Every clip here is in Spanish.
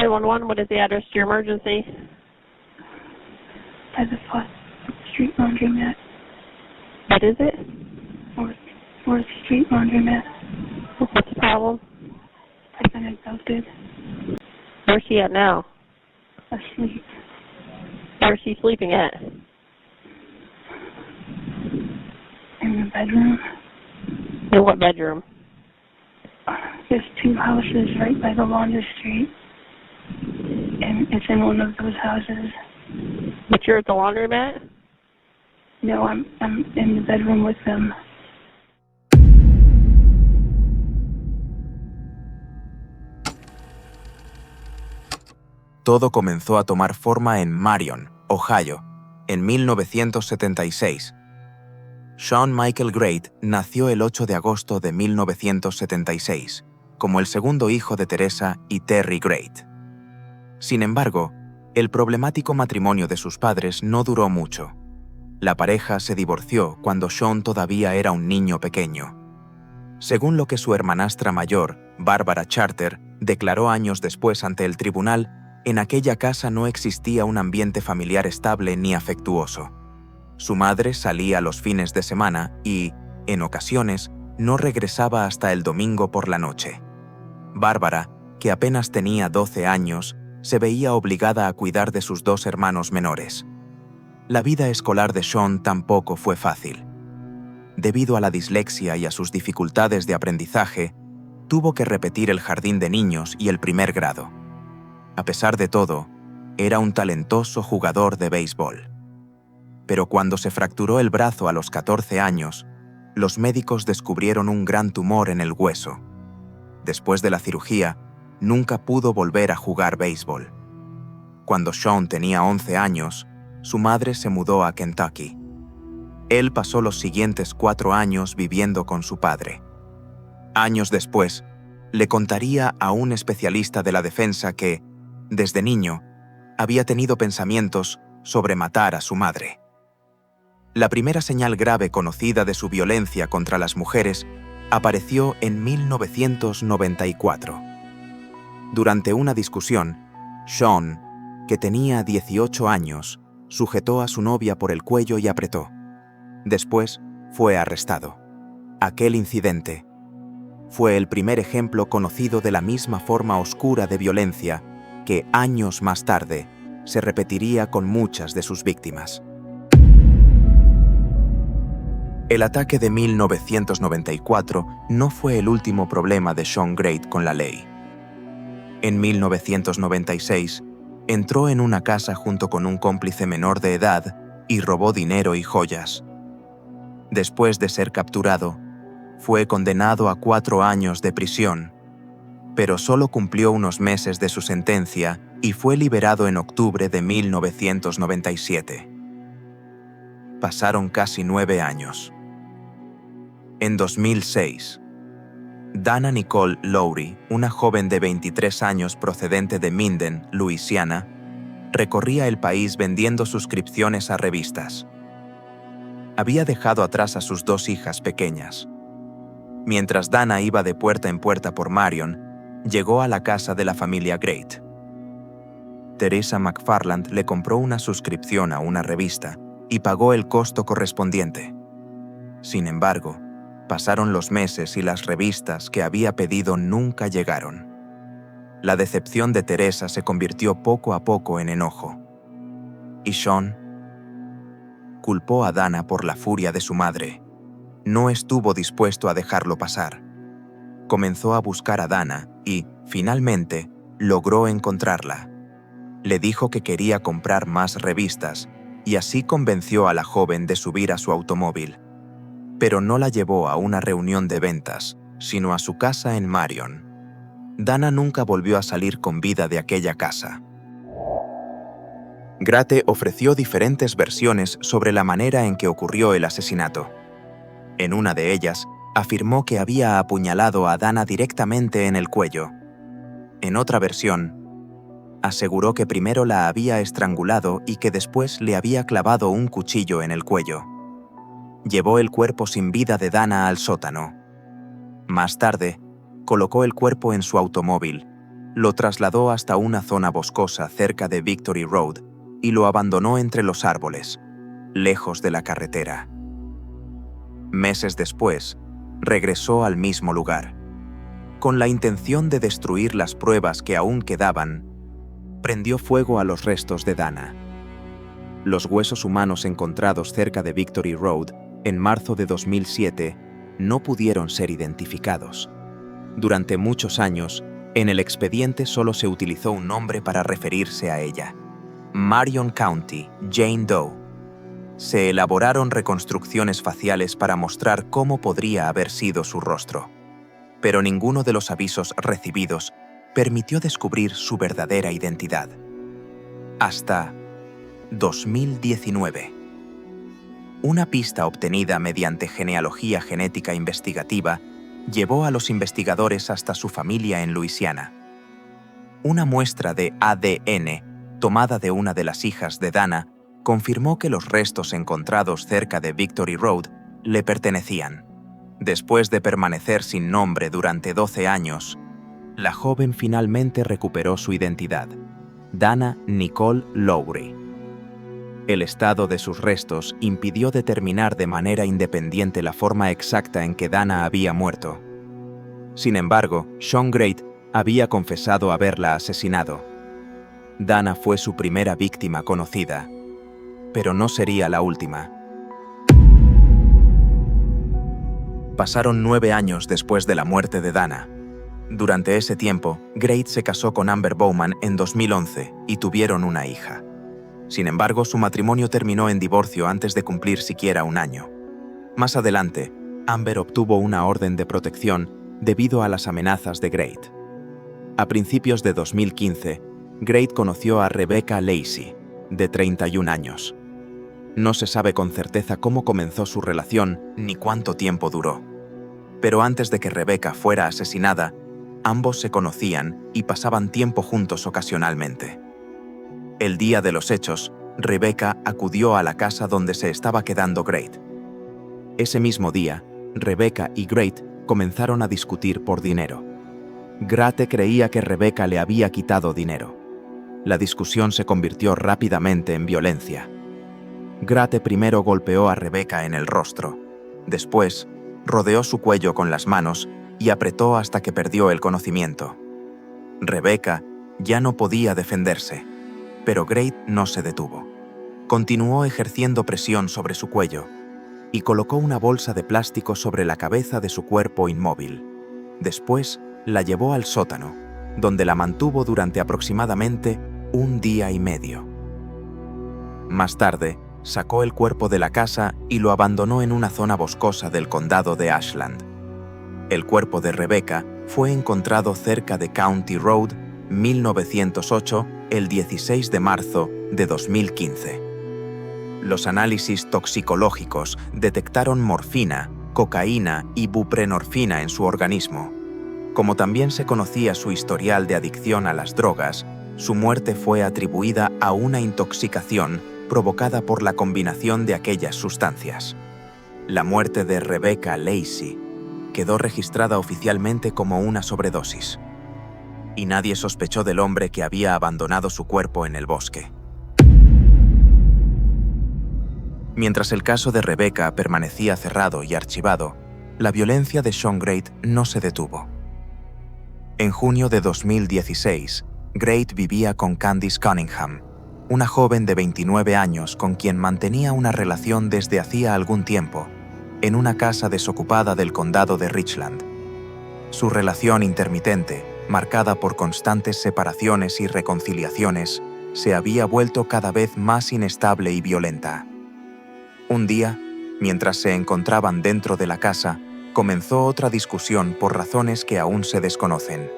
911, what is the address to your emergency? By the 4th Street Laundromat. What is it? 4th Street Laundromat. What's the problem? I've been abducted. Where's she at now? Asleep. Where's she sleeping at? In the bedroom. In what bedroom? There's 2 houses right by the Laundry Street. And it's in one of those houses. But you're at the laundromat? No, I'm in the bedroom with them. Todo comenzó a tomar forma en Marion, Ohio, en 1976. Sean Michael Great nació el 8 de agosto de 1976, como el segundo hijo de Teresa y Terry Great. Sin embargo, el problemático matrimonio de sus padres no duró mucho. La pareja se divorció cuando Sean todavía era un niño pequeño. Según lo que su hermanastra mayor, Barbara Charter, declaró años después ante el tribunal, en aquella casa no existía un ambiente familiar estable ni afectuoso. Su madre salía los fines de semana y, en ocasiones, no regresaba hasta el domingo por la noche. Bárbara, que apenas tenía 12 años, se veía obligada a cuidar de sus 2 hermanos menores. La vida escolar de Sean tampoco fue fácil. Debido a la dislexia y a sus dificultades de aprendizaje, tuvo que repetir el jardín de niños y el primer grado. A pesar de todo, era un talentoso jugador de béisbol. Pero cuando se fracturó el brazo a los 14 años, los médicos descubrieron un gran tumor en el hueso. Después de la cirugía, nunca pudo volver a jugar béisbol. Cuando Sean tenía 11 años, su madre se mudó a Kentucky. Él pasó los siguientes 4 años viviendo con su padre. Años después, le contaría a un especialista de la defensa que, desde niño, había tenido pensamientos sobre matar a su madre. La primera señal grave conocida de su violencia contra las mujeres apareció en 1994. Durante una discusión, Sean, que tenía 18 años, sujetó a su novia por el cuello y apretó. Después, fue arrestado. Aquel incidente fue el primer ejemplo conocido de la misma forma oscura de violencia que, años más tarde, se repetiría con muchas de sus víctimas. El ataque de 1994 no fue el último problema de Sean Great con la ley. En 1996, entró en una casa junto con un cómplice menor de edad y robó dinero y joyas. Después de ser capturado, fue condenado a 4 años de prisión, pero solo cumplió unos meses de su sentencia y fue liberado en octubre de 1997. Pasaron casi 9 años. En 2006, Dana Nicole Lowry, una joven de 23 años procedente de Minden, Luisiana, recorría el país vendiendo suscripciones a revistas. Había dejado atrás a sus 2 hijas pequeñas. Mientras Dana iba de puerta en puerta por Marion, llegó a la casa de la familia Great. Teresa McFarland le compró una suscripción a una revista y pagó el costo correspondiente. Sin embargo, pasaron los meses y las revistas que había pedido nunca llegaron. La decepción de Teresa se convirtió poco a poco en enojo. Y Sean culpó a Dana por la furia de su madre. No estuvo dispuesto a dejarlo pasar. Comenzó a buscar a Dana y, finalmente, logró encontrarla. Le dijo que quería comprar más revistas y así convenció a la joven de subir a su automóvil. Pero no la llevó a una reunión de ventas, sino a su casa en Marion. Dana nunca volvió a salir con vida de aquella casa. Grate ofreció diferentes versiones sobre la manera en que ocurrió el asesinato. En una de ellas, afirmó que había apuñalado a Dana directamente en el cuello. En otra versión, aseguró que primero la había estrangulado y que después le había clavado un cuchillo en el cuello. Llevó el cuerpo sin vida de Dana al sótano. Más tarde, colocó el cuerpo en su automóvil, lo trasladó hasta una zona boscosa cerca de Victory Road y lo abandonó entre los árboles, lejos de la carretera. Meses después, regresó al mismo lugar. Con la intención de destruir las pruebas que aún quedaban, prendió fuego a los restos de Dana. Los huesos humanos encontrados cerca de Victory Road en marzo de 2007 no pudieron ser identificados. Durante muchos años, en el expediente solo se utilizó un nombre para referirse a ella: Marion County Jane Doe. Se elaboraron reconstrucciones faciales para mostrar cómo podría haber sido su rostro, pero ninguno de los avisos recibidos permitió descubrir su verdadera identidad. Hasta 2019. Una pista obtenida mediante genealogía genética investigativa llevó a los investigadores hasta su familia en Luisiana. Una muestra de ADN tomada de una de las hijas de Dana confirmó que los restos encontrados cerca de Victory Road le pertenecían. Después de permanecer sin nombre durante 12 años, la joven finalmente recuperó su identidad: Dana Nicole Lowry. El estado de sus restos impidió determinar de manera independiente la forma exacta en que Dana había muerto. Sin embargo, Shaun Grate había confesado haberla asesinado. Dana fue su primera víctima conocida, pero no sería la última. Pasaron 9 años después de la muerte de Dana. Durante ese tiempo, Grate se casó con Amber Bowman en 2011 y tuvieron una hija. Sin embargo, su matrimonio terminó en divorcio antes de cumplir siquiera un año. Más adelante, Amber obtuvo una orden de protección debido a las amenazas de Grate. A principios de 2015, Grate conoció a Rebecca Lacey, de 31 años. No se sabe con certeza cómo comenzó su relación ni cuánto tiempo duró. Pero antes de que Rebecca fuera asesinada, ambos se conocían y pasaban tiempo juntos ocasionalmente. El día de los hechos, Rebecca acudió a la casa donde se estaba quedando Grate. Ese mismo día, Rebecca y Grate comenzaron a discutir por dinero. Grate creía que Rebecca le había quitado dinero. La discusión se convirtió rápidamente en violencia. Grate primero golpeó a Rebecca en el rostro. Después, rodeó su cuello con las manos y apretó hasta que perdió el conocimiento. Rebecca ya no podía defenderse, pero Grate no se detuvo. Continuó ejerciendo presión sobre su cuello y colocó una bolsa de plástico sobre la cabeza de su cuerpo inmóvil. Después, la llevó al sótano, donde la mantuvo durante aproximadamente 1 día y medio. Más tarde, sacó el cuerpo de la casa y lo abandonó en una zona boscosa del condado de Ashland. El cuerpo de Rebecca fue encontrado cerca de County Road, 1908, el 16 de marzo de 2015. Los análisis toxicológicos detectaron morfina, cocaína y buprenorfina en su organismo. Como también se conocía su historial de adicción a las drogas, su muerte fue atribuida a una intoxicación provocada por la combinación de aquellas sustancias. La muerte de Rebecca Lacey quedó registrada oficialmente como una sobredosis, y nadie sospechó del hombre que había abandonado su cuerpo en el bosque. Mientras el caso de Rebecca permanecía cerrado y archivado, la violencia de Shaun Grate no se detuvo. En junio de 2016, Grate vivía con Candice Cunningham, una joven de 29 años con quien mantenía una relación desde hacía algún tiempo, en una casa desocupada del condado de Richland. Su relación intermitente, marcada por constantes separaciones y reconciliaciones, se había vuelto cada vez más inestable y violenta. Un día, mientras se encontraban dentro de la casa, comenzó otra discusión por razones que aún se desconocen.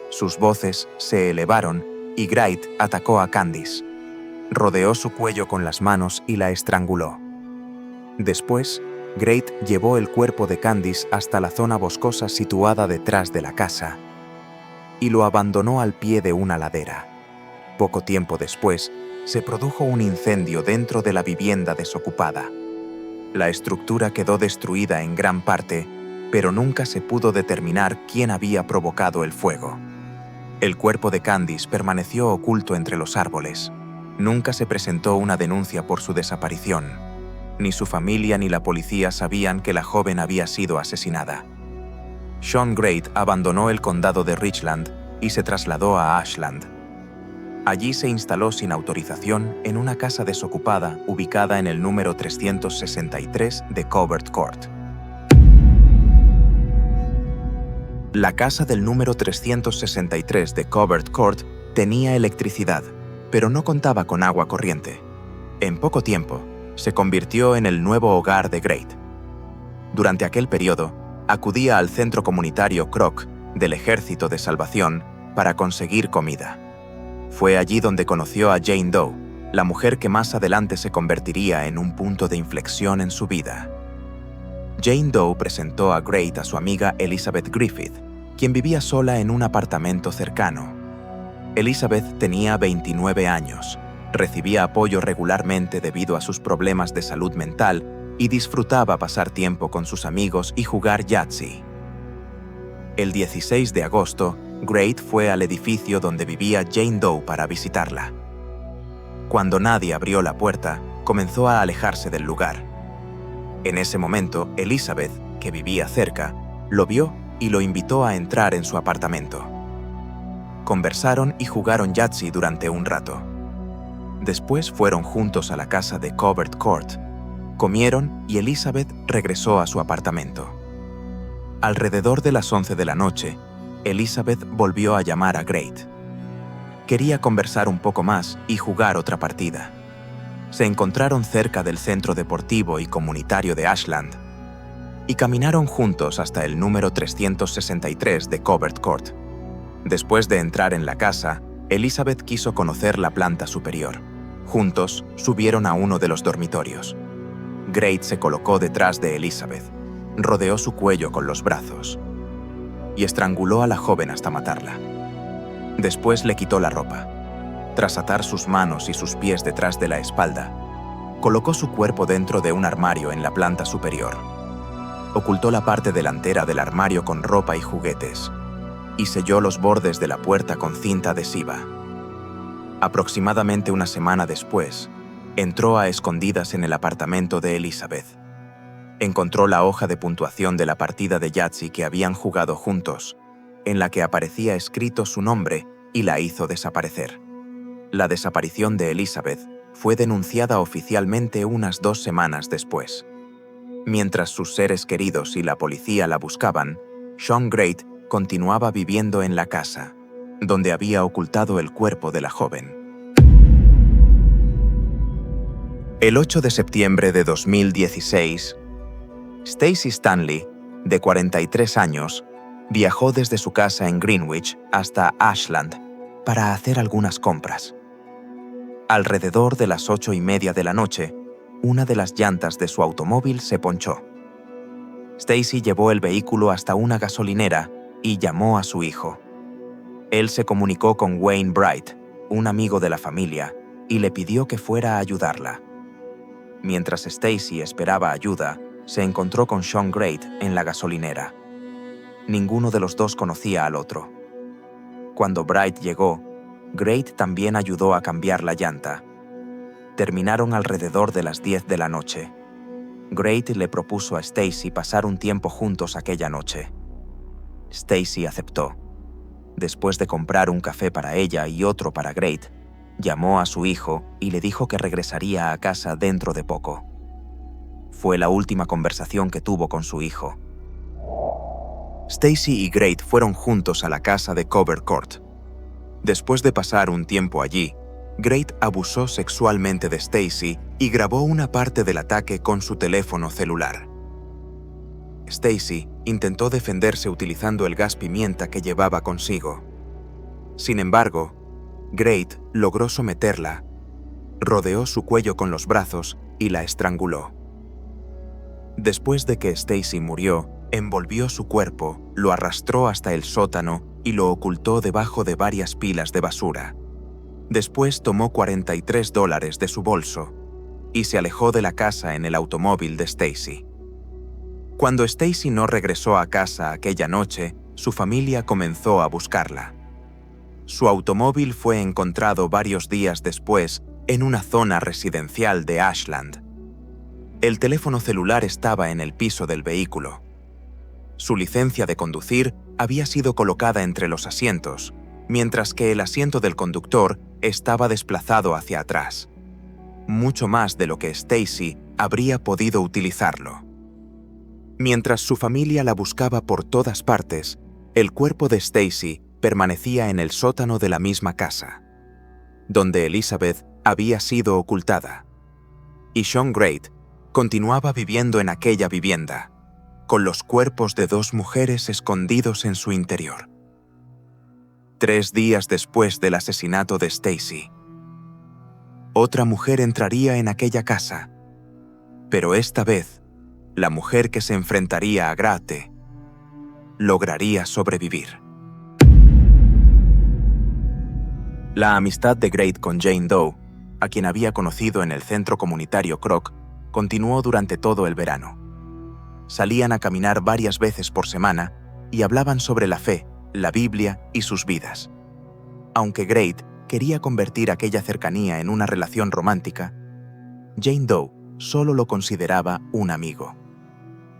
Sus voces se elevaron y Grate atacó a Candice. Rodeó su cuello con las manos y la estranguló. Después, Grate llevó el cuerpo de Candice hasta la zona boscosa situada detrás de la casa y lo abandonó al pie de una ladera. Poco tiempo después, se produjo un incendio dentro de la vivienda desocupada. La estructura quedó destruida en gran parte, pero nunca se pudo determinar quién había provocado el fuego. El cuerpo de Candice permaneció oculto entre los árboles. Nunca se presentó una denuncia por su desaparición. Ni su familia ni la policía sabían que la joven había sido asesinada. Shaun Great abandonó el condado de Richland y se trasladó a Ashland. Allí se instaló sin autorización en una casa desocupada ubicada en el número 363 de Covert Court. La casa del número 363 de Covert Court tenía electricidad, pero no contaba con agua corriente. En poco tiempo, se convirtió en el nuevo hogar de Great. Durante aquel periodo, acudía al centro comunitario Kroc del Ejército de Salvación para conseguir comida. Fue allí donde conoció a Jane Doe, la mujer que más adelante se convertiría en un punto de inflexión en su vida. Jane Doe presentó a Great a su amiga Elizabeth Griffith, quien vivía sola en un apartamento cercano. Elizabeth tenía 29 años, recibía apoyo regularmente debido a sus problemas de salud mental y disfrutaba pasar tiempo con sus amigos y jugar Yahtzee. El 16 de agosto, Great fue al edificio donde vivía Jane Doe para visitarla. Cuando nadie abrió la puerta, comenzó a alejarse del lugar. En ese momento, Elizabeth, que vivía cerca, lo vio y lo invitó a entrar en su apartamento. Conversaron y jugaron Yahtzee durante un rato. Después fueron juntos a la casa de Covert Court, comieron y Elizabeth regresó a su apartamento. Alrededor de las 11 de la noche, Elizabeth volvió a llamar a Great. Quería conversar un poco más y jugar otra partida. Se encontraron cerca del centro deportivo y comunitario de Ashland y caminaron juntos hasta el número 363 de Covert Court. Después de entrar en la casa, Elizabeth quiso conocer la planta superior. Juntos subieron a uno de los dormitorios. Great se colocó detrás de Elizabeth, rodeó su cuello con los brazos y estranguló a la joven hasta matarla. Después le quitó la ropa. Tras atar sus manos y sus pies detrás de la espalda, colocó su cuerpo dentro de un armario en la planta superior. Ocultó la parte delantera del armario con ropa y juguetes y selló los bordes de la puerta con cinta adhesiva. Aproximadamente una semana después, entró a escondidas en el apartamento de Elizabeth. Encontró la hoja de puntuación de la partida de Yahtzee que habían jugado juntos, en la que aparecía escrito su nombre, y la hizo desaparecer. La desaparición de Elizabeth fue denunciada oficialmente unas 2 semanas después. Mientras sus seres queridos y la policía la buscaban, Shaun Great continuaba viviendo en la casa, donde había ocultado el cuerpo de la joven. El 8 de septiembre de 2016, Stacey Stanley, de 43 años, viajó desde su casa en Greenwich hasta Ashland para hacer algunas compras. Alrededor de las 8:30 de la noche, una de las llantas de su automóvil se ponchó. Stacey llevó el vehículo hasta una gasolinera y llamó a su hijo. Él se comunicó con Wayne Bright, un amigo de la familia, y le pidió que fuera a ayudarla. Mientras Stacey esperaba ayuda, se encontró con Shaun Great en la gasolinera. Ninguno de los dos conocía al otro. Cuando Bright llegó, Great también ayudó a cambiar la llanta. Terminaron alrededor de las 10 de la noche. Great le propuso a Stacey pasar un tiempo juntos aquella noche. Stacey aceptó. Después de comprar un café para ella y otro para Great, llamó a su hijo y le dijo que regresaría a casa dentro de poco. Fue la última conversación que tuvo con su hijo. Stacey y Great fueron juntos a la casa de Covert Court. Después de pasar un tiempo allí, Great abusó sexualmente de Stacey y grabó una parte del ataque con su teléfono celular. Stacey intentó defenderse utilizando el gas pimienta que llevaba consigo. Sin embargo, Great logró someterla, rodeó su cuello con los brazos y la estranguló. Después de que Stacey murió, envolvió su cuerpo, lo arrastró hasta el sótano y lo ocultó debajo de varias pilas de basura. Después tomó $43 de su bolso y se alejó de la casa en el automóvil de Stacey. Cuando Stacey no regresó a casa aquella noche, su familia comenzó a buscarla. Su automóvil fue encontrado varios días después en una zona residencial de Ashland. El teléfono celular estaba en el piso del vehículo. Su licencia de conducir había sido colocada entre los asientos, mientras que el asiento del conductor estaba desplazado hacia atrás. Mucho más de lo que Stacy habría podido utilizarlo. Mientras su familia la buscaba por todas partes, el cuerpo de Stacy permanecía en el sótano de la misma casa, donde Elizabeth había sido ocultada. Y Shaun Great continuaba viviendo en aquella vivienda, con los cuerpos de 2 mujeres escondidos en su interior. 3 días después del asesinato de Stacy, otra mujer entraría en aquella casa, pero esta vez, la mujer que se enfrentaría a Grate lograría sobrevivir. La amistad de Great con Jane Doe, a quien había conocido en el centro comunitario Croc, continuó durante todo el verano. Salían a caminar varias veces por semana y hablaban sobre la fe, la Biblia y sus vidas. Aunque Great quería convertir aquella cercanía en una relación romántica, Jane Doe solo lo consideraba un amigo.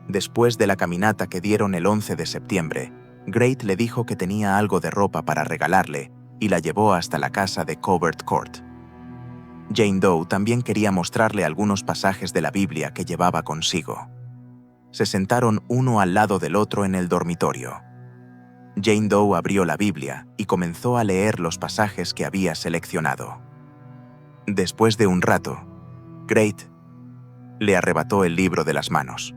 Después de la caminata que dieron el 11 de septiembre, Great le dijo que tenía algo de ropa para regalarle y la llevó hasta la casa de Covert Court. Jane Doe también quería mostrarle algunos pasajes de la Biblia que llevaba consigo. Se sentaron uno al lado del otro en el dormitorio. Jane Doe abrió la Biblia y comenzó a leer los pasajes que había seleccionado. Después de un rato, Great le arrebató el libro de las manos.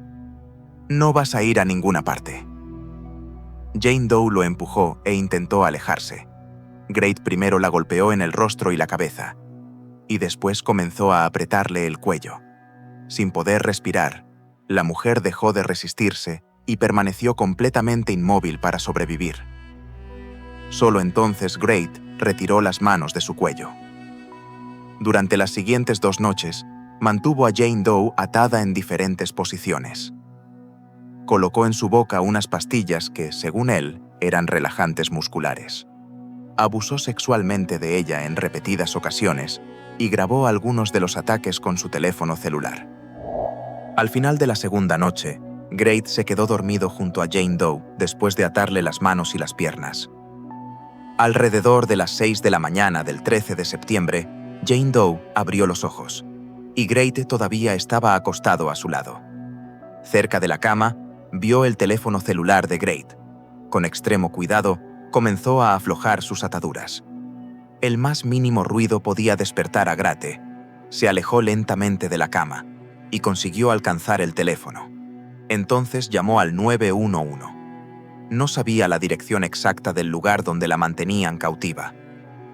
«No vas a ir a ninguna parte». Jane Doe lo empujó e intentó alejarse. Great primero la golpeó en el rostro y la cabeza, y después comenzó a apretarle el cuello. Sin poder respirar, la mujer dejó de resistirse y permaneció completamente inmóvil para sobrevivir. Solo entonces Great retiró las manos de su cuello. Durante las siguientes 2 noches, mantuvo a Jane Doe atada en diferentes posiciones. Colocó en su boca unas pastillas que, según él, eran relajantes musculares. Abusó sexualmente de ella en repetidas ocasiones y grabó algunos de los ataques con su teléfono celular. Al final de la segunda noche, Great se quedó dormido junto a Jane Doe después de atarle las manos y las piernas. Alrededor de las 6 de la mañana del 13 de septiembre, Jane Doe abrió los ojos, y Great todavía estaba acostado a su lado. Cerca de la cama, vio el teléfono celular de Great. Con extremo cuidado, comenzó a aflojar sus ataduras. El más mínimo ruido podía despertar a Grate. Se alejó lentamente de la cama y consiguió alcanzar el teléfono. Entonces llamó al 911. No sabía la dirección exacta del lugar donde la mantenían cautiva.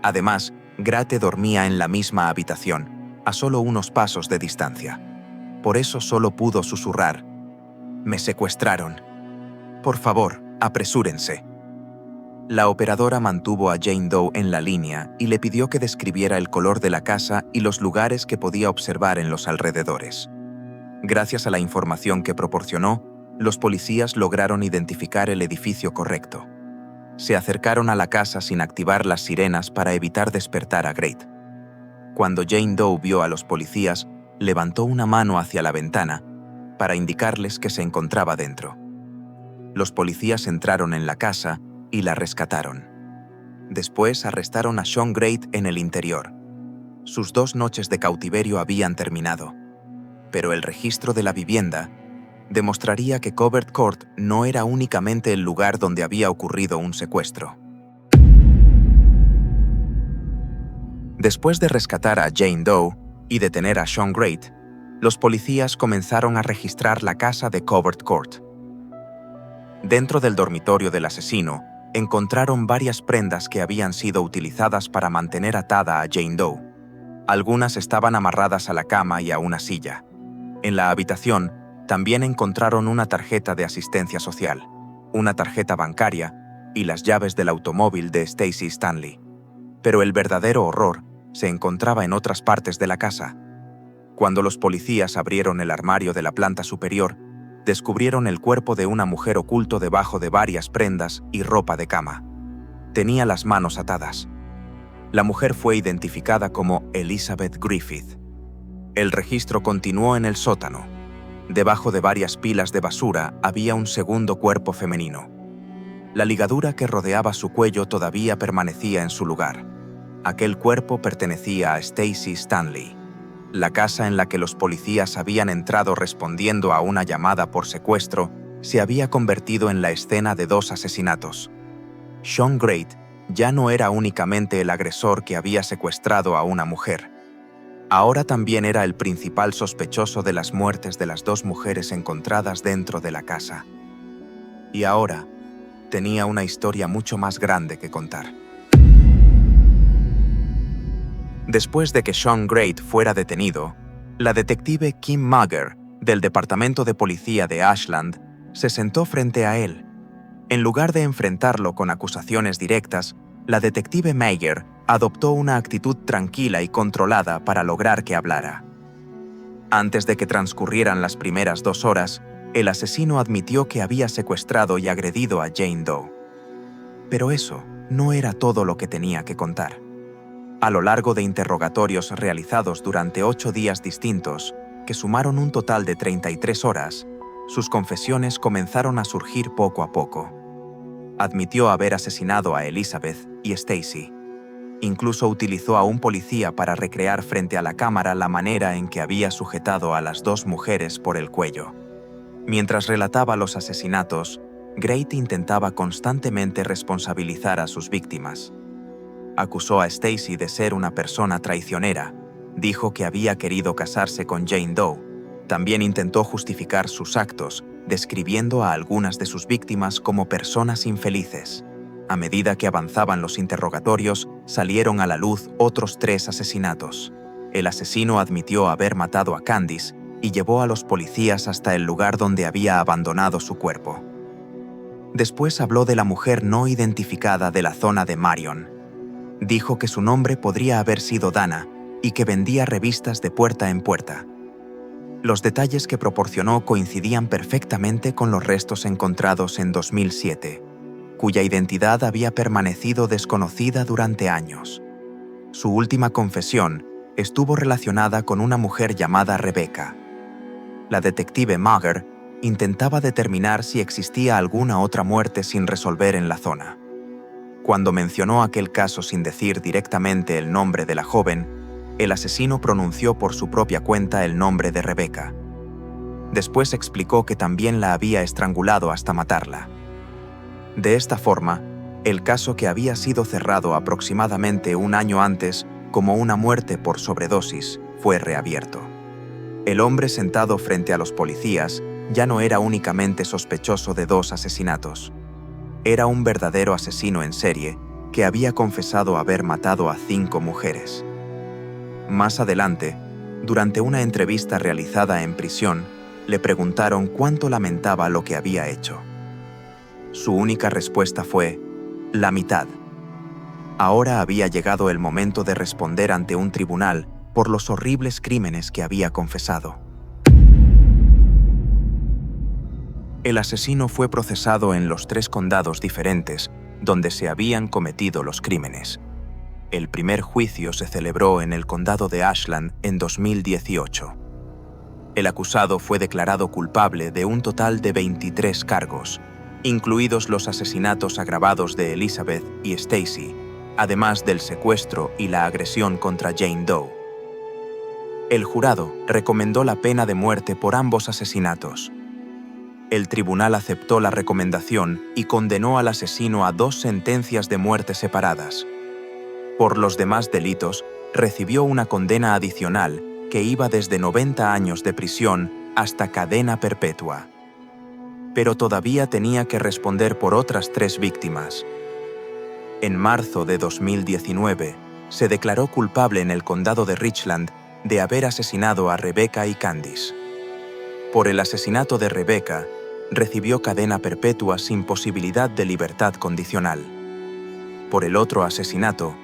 Además, Grate dormía en la misma habitación, a solo unos pasos de distancia. Por eso solo pudo susurrar: «Me secuestraron. Por favor, apresúrense». La operadora mantuvo a Jane Doe en la línea y le pidió que describiera el color de la casa y los lugares que podía observar en los alrededores. Gracias a la información que proporcionó, los policías lograron identificar el edificio correcto. Se acercaron a la casa sin activar las sirenas para evitar despertar a Great. Cuando Jane Doe vio a los policías, levantó una mano hacia la ventana para indicarles que se encontraba dentro. Los policías entraron en la casa y la rescataron. Después arrestaron a Shaun Great en el interior. Sus 2 noches de cautiverio habían terminado, pero el registro de la vivienda demostraría que Covert Court no era únicamente el lugar donde había ocurrido un secuestro. Después de rescatar a Jane Doe y detener a Shaun Great, los policías comenzaron a registrar la casa de Covert Court. Dentro del dormitorio del asesino, encontraron varias prendas que habían sido utilizadas para mantener atada a Jane Doe. Algunas estaban amarradas a la cama y a una silla. En la habitación, también encontraron una tarjeta de asistencia social, una tarjeta bancaria y las llaves del automóvil de Stacy Stanley. Pero el verdadero horror se encontraba en otras partes de la casa. Cuando los policías abrieron el armario de la planta superior, descubrieron el cuerpo de una mujer oculto debajo de varias prendas y ropa de cama. tenía las manos atadas. La mujer fue identificada como Elizabeth Griffith. El registro continuó en el sótano. Debajo de varias pilas de basura había un segundo cuerpo femenino. La ligadura que rodeaba su cuello todavía permanecía en su lugar. Aquel cuerpo pertenecía a Stacy Stanley. La casa en la que los policías habían entrado respondiendo a una llamada por secuestro se había convertido en la escena de 2 asesinatos. Sean Great ya no era únicamente el agresor que había secuestrado a una mujer. Ahora también era el principal sospechoso de las muertes de las 2 mujeres encontradas dentro de la casa. Y ahora tenía una historia mucho más grande que contar. Después de que Sean Great fuera detenido, la detective Kim Mager, del Departamento de Policía de Ashland, se sentó frente a él. En lugar de enfrentarlo con acusaciones directas, la detective Mager adoptó una actitud tranquila y controlada para lograr que hablara. Antes de que transcurrieran las primeras 2 horas, el asesino admitió que había secuestrado y agredido a Jane Doe. Pero eso no era todo lo que tenía que contar. A lo largo de interrogatorios realizados durante 8 días distintos, que sumaron un total de 33 horas, sus confesiones comenzaron a surgir poco a poco. Admitió haber asesinado a Elizabeth y Stacy. Incluso utilizó a un policía para recrear frente a la cámara la manera en que había sujetado a las 2 mujeres por el cuello. Mientras relataba los asesinatos, Great intentaba constantemente responsabilizar a sus víctimas. Acusó a Stacy de ser una persona traicionera. Dijo que había querido casarse con Jane Doe. También intentó justificar sus actos, describiendo a algunas de sus víctimas como personas infelices. A medida que avanzaban los interrogatorios, salieron a la luz otros 3 asesinatos. El asesino admitió haber matado a Candice y llevó a los policías hasta el lugar donde había abandonado su cuerpo. Después habló de la mujer no identificada de la zona de Marion. Dijo que su nombre podría haber sido Dana y que vendía revistas de puerta en puerta. Los detalles que proporcionó coincidían perfectamente con los restos encontrados en 2007, cuya identidad había permanecido desconocida durante años. Su última confesión estuvo relacionada con una mujer llamada Rebecca. La detective Mager intentaba determinar si existía alguna otra muerte sin resolver en la zona. Cuando mencionó aquel caso sin decir directamente el nombre de la joven, el asesino pronunció por su propia cuenta el nombre de Rebecca. Después explicó que también la había estrangulado hasta matarla. De esta forma, el caso que había sido cerrado aproximadamente un año antes como una muerte por sobredosis fue reabierto. El hombre sentado frente a los policías ya no era únicamente sospechoso de 2 asesinatos. Era un verdadero asesino en serie que había confesado haber matado a 5 mujeres. Más adelante, durante una entrevista realizada en prisión, le preguntaron cuánto lamentaba lo que había hecho. Su única respuesta fue: la mitad. Ahora había llegado el momento de responder ante un tribunal por los horribles crímenes que había confesado. El asesino fue procesado en los 3 condados diferentes donde se habían cometido los crímenes. El primer juicio se celebró en el condado de Ashland en 2018. El acusado fue declarado culpable de un total de 23 cargos, incluidos los asesinatos agravados de Elizabeth y Stacy, además del secuestro y la agresión contra Jane Doe. El jurado recomendó la pena de muerte por ambos asesinatos. El tribunal aceptó la recomendación y condenó al asesino a 2 sentencias de muerte separadas. Por los demás delitos, recibió una condena adicional que iba desde 90 años de prisión hasta cadena perpetua. Pero todavía tenía que responder por otras 3 víctimas. En marzo de 2019, se declaró culpable en el condado de Richland de haber asesinado a Rebecca y Candice. Por el asesinato de Rebecca, recibió cadena perpetua sin posibilidad de libertad condicional. Por el otro asesinato,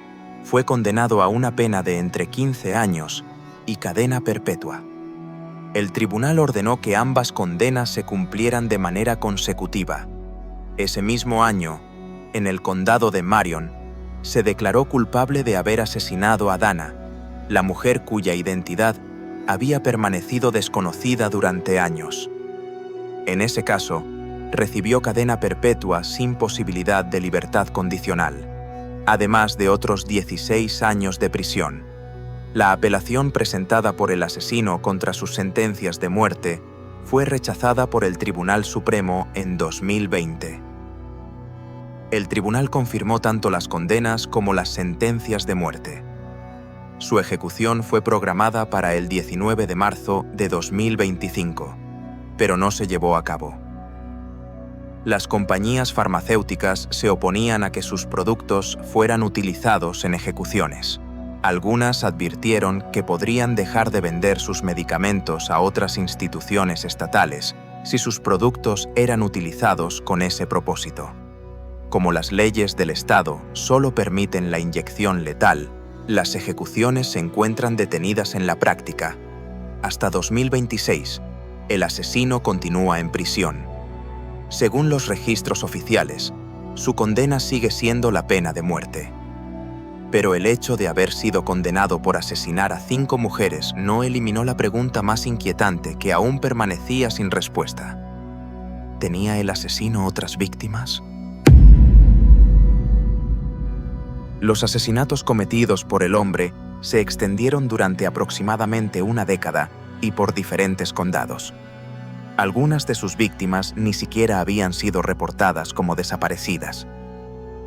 fue condenado a una pena de entre 15 años y cadena perpetua. El tribunal ordenó que ambas condenas se cumplieran de manera consecutiva. Ese mismo año, en el condado de Marion, se declaró culpable de haber asesinado a Dana, la mujer cuya identidad había permanecido desconocida durante años. En ese caso, recibió cadena perpetua sin posibilidad de libertad condicional, además de otros 16 años de prisión. La apelación presentada por el asesino contra sus sentencias de muerte fue rechazada por el Tribunal Supremo en 2020. El tribunal confirmó tanto las condenas como las sentencias de muerte. Su ejecución fue programada para el 19 de marzo de 2025, pero no se llevó a cabo. Las compañías farmacéuticas se oponían a que sus productos fueran utilizados en ejecuciones. Algunas advirtieron que podrían dejar de vender sus medicamentos a otras instituciones estatales si sus productos eran utilizados con ese propósito. Como las leyes del Estado solo permiten la inyección letal, las ejecuciones se encuentran detenidas en la práctica. Hasta 2026, el asesino continúa en prisión. Según los registros oficiales, su condena sigue siendo la pena de muerte. Pero el hecho de haber sido condenado por asesinar a 5 mujeres no eliminó la pregunta más inquietante que aún permanecía sin respuesta. ¿Tenía el asesino otras víctimas? Los asesinatos cometidos por el hombre se extendieron durante aproximadamente una década y por diferentes condados. Algunas de sus víctimas ni siquiera habían sido reportadas como desaparecidas.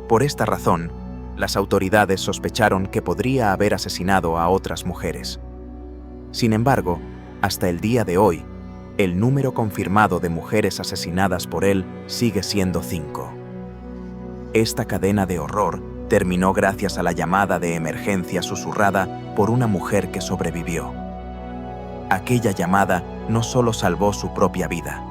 Por esta razón, las autoridades sospecharon que podría haber asesinado a otras mujeres. Sin embargo, hasta el día de hoy, el número confirmado de mujeres asesinadas por él sigue siendo 5. Esta cadena de horror terminó gracias a la llamada de emergencia susurrada por una mujer que sobrevivió. Aquella llamada no solo salvó su propia vida,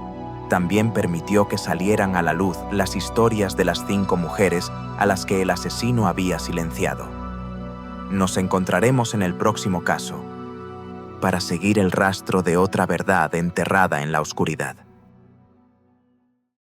también permitió que salieran a la luz las historias de las 5 mujeres a las que el asesino había silenciado. Nos encontraremos en el próximo caso, para seguir el rastro de otra verdad enterrada en la oscuridad.